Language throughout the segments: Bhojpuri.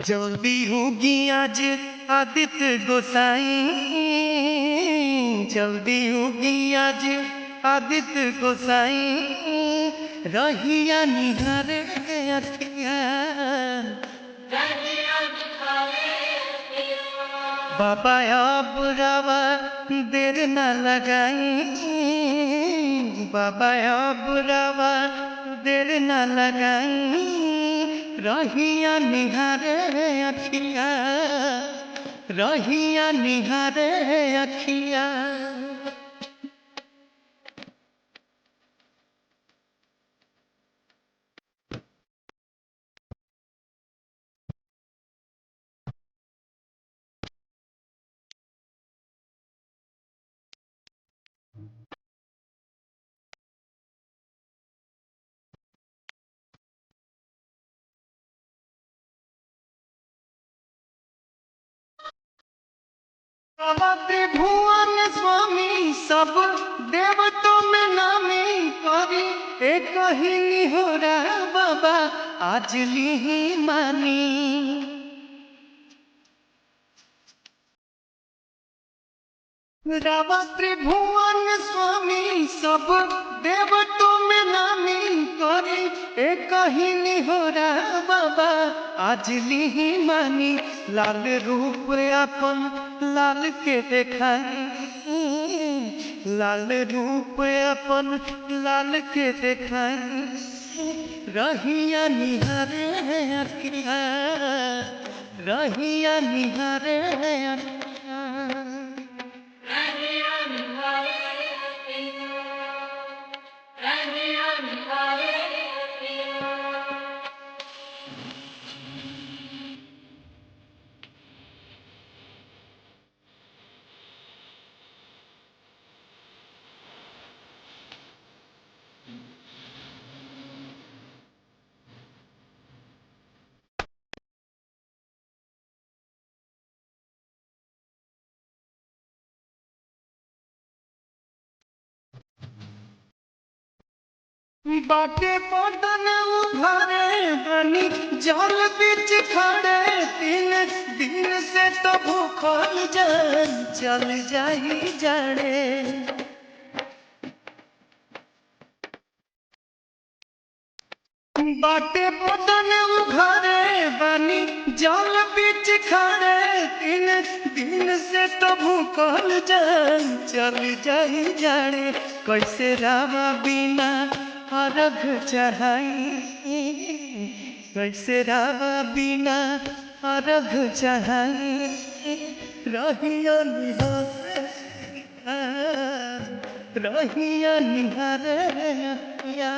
जल्दी होगी आज आदित्य गोसाई, जल्दी होगी आज आदित्य गोसाई, रहिया निहारे अखिया बाबा अब रावा देर न लगाई, बाबा अब रावा देर न लगाई, रहिया निहारे अखिया, रहिया निहारे अखिया। त्रिभुवन स्वामी सब देवतों में नामी कवि एक ही निहोरा बाबा आज ली मानी। रावा त्रिभुवन स्वामी सब देवतों में नामी कवि एक ही निहोरा बाबा आज ली मानी। लाल रूप अपन लाल के देखाई, लाल रूप अपन लाल के देखाई, रहिया निहारे अखिया, रहिया निहारे अखिया। बाटे पतन उघारे बनी जल बीच खड़े, तीन दिन से तो भूखल जान चल जाही जाड़े। बाटे पतन उघारे बनी जल बीच खड़े, तीन दिन से तो भूखल जान चल जाही जाड़े। कैसे रामा बिना अर्घ चढ़ाई, कैसे रावा बिना अर्घ चढ़ाई, रहिया निहारे, रहिया निहारे अखिया।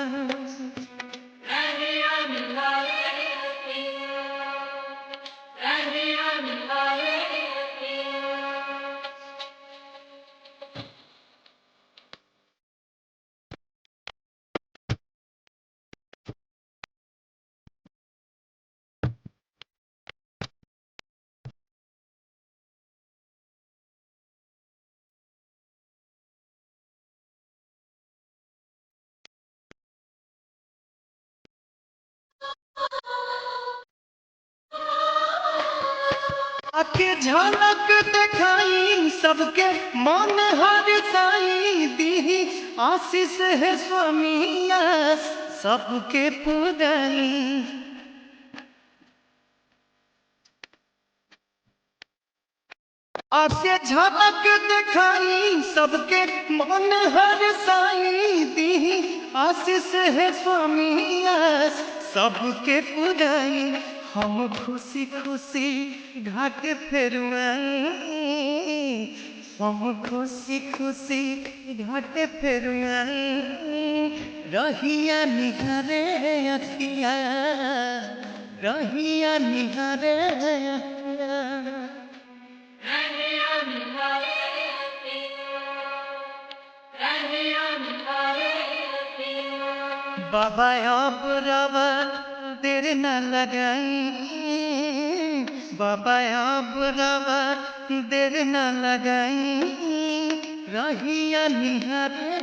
आके झलक दिखाई सबके मन हर साई, दी आशीष है स्वामी सबके पुराई। आके झलक दिखाई सबके मन हर साई, दी आशीष है स्वामी सबके पुराई। हम खुशी खुशी घाट फेरुआई, हम खुशी खुशी घाट फेरुआई, रहिया निहारे अखिया, रहिया निहारे अखिया। बाबा अब रावा देर न लगाई, बाबा अब रावा देर न लगाई, रहिया निहारे